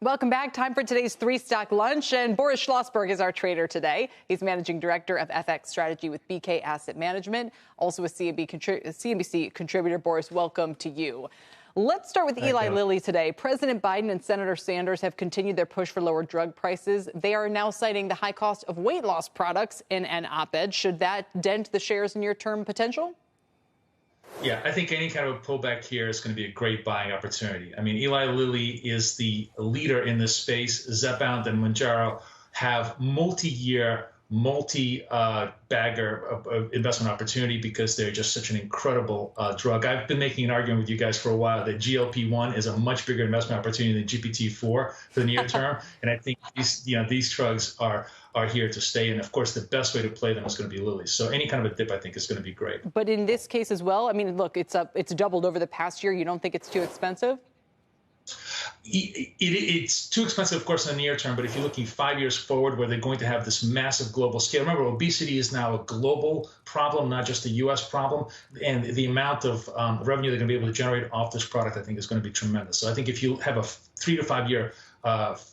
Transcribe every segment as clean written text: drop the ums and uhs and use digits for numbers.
Welcome back. Time for today's three-stock lunch. And Boris Schlossberg is our trader today. He's managing director of FX strategy with BK Asset Management, also a CNBC contributor. Boris, welcome to you. Let's start with Eli Lilly today. President Biden and Senator Sanders have continued their push for lower drug prices. They are now citing the high cost of weight loss products in an op-ed. Should that dent the shares' near-term potential? Yeah, I think any kind of a pullback here is going to be a great buying opportunity. I mean, Eli Lilly is the leader in this space. Zepbound and Mounjaro have multi-year, multi-bagger investment opportunity because they're just such an incredible drug. I've been making an argument with you guys for a while that GLP-1 is a much bigger investment opportunity than GPT-4 for the near term, and I think these drugs are here to stay. And of course, the best way to play them is going to be Lilly. So any kind of a dip, I think, is going to be great. But in this case as well, I mean, look, it's doubled over the past year. You don't think it's too expensive? It's too expensive, of course, in the near term. But if you're looking 5 years forward, where they're going to have this massive global scale, remember, obesity is now a global problem, not just a U.S. problem. And the amount of revenue they're going to be able to generate off this product, I think, is going to be tremendous. So I think if you have a 3 to 5 year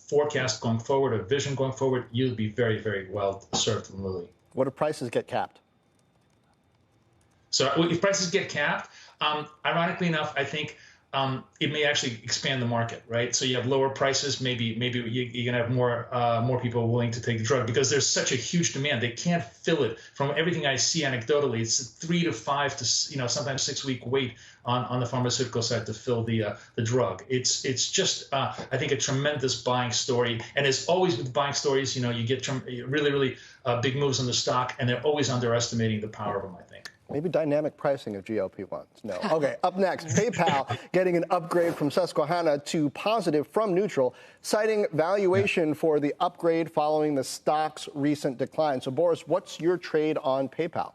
forecast going forward, a vision going forward, you'll be very, very well served from Lilly. What if prices get capped? So if prices get capped, ironically enough, I think it may actually expand the market, right? So you have lower prices. Maybe you're gonna have more people willing to take the drug because there's such a huge demand. They can't fill it. From everything I see anecdotally, it's a 3 to 5 to sometimes 6 week wait on the pharmaceutical side to fill the drug. It's just I think a tremendous buying story. And as always with buying stories, you get really big moves on the stock, and they're always underestimating the power of them, I think. Maybe dynamic pricing of GLP-1s. No. Okay, up next, PayPal getting an upgrade from Susquehanna to positive from neutral, citing valuation for the upgrade following the stock's recent decline. So, Boris, what's your trade on PayPal?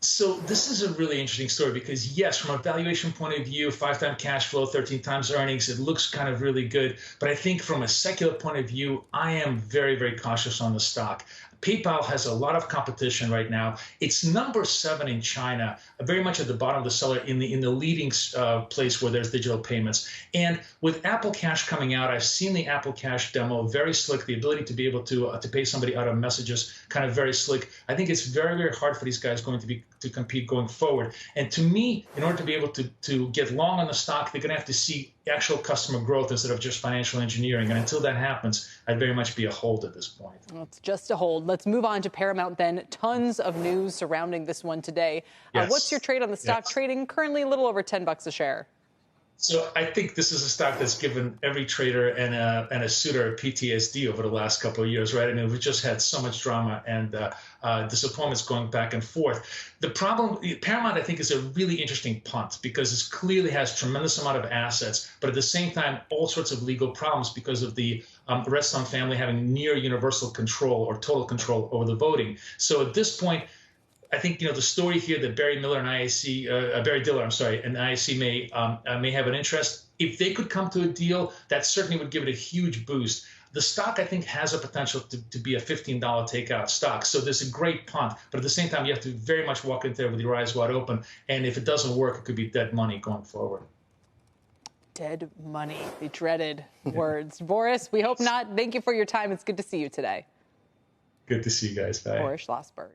So this is a really interesting story because, yes, from a valuation point of view, 5x cash flow, 13 times earnings, it looks kind of really good. But I think from a secular point of view, I am very, very cautious on the stock. PayPal has a lot of competition right now. It's number 7 in China, very much at the bottom of the cellar in the leading place where there's digital payments. And with Apple Cash coming out, I've seen the Apple Cash demo, very slick, the ability to be able to pay somebody out of messages, kind of very slick. I think it's very, very hard for these guys to compete going forward. And to me, in order to be able to get long on the stock, they're going to have to see actual customer growth instead of just financial engineering. And until that happens, I'd very much be a hold at this point. Well, it's just a hold. Let's move on to Paramount then. Tons of news surrounding this one today. Yes. What's your trade on the stock? Yes. Trading currently a little over $10 a share. So I think this is a stock that's given every trader and a suitor PTSD over the last couple of years, right? I mean, we just had so much drama and disappointments going back and forth. The problem, Paramount, I think, is a really interesting punt because it clearly has tremendous amount of assets, but at the same time, all sorts of legal problems because of the Redstone family having near universal control or total control over the voting. So at this point, I think the story here that Barry Diller, and IAC may have an interest. If they could come to a deal, that certainly would give it a huge boost. The stock, I think, has a potential to be a $15 takeout stock. So there's a great punt, but at the same time, you have to very much walk in there with your eyes wide open. And if it doesn't work, it could be dead money going forward. Dead money, the dreaded words. Boris, we hope not. Thank you for your time. It's good to see you today. Good to see you guys. Bye. Boris Schlossberg.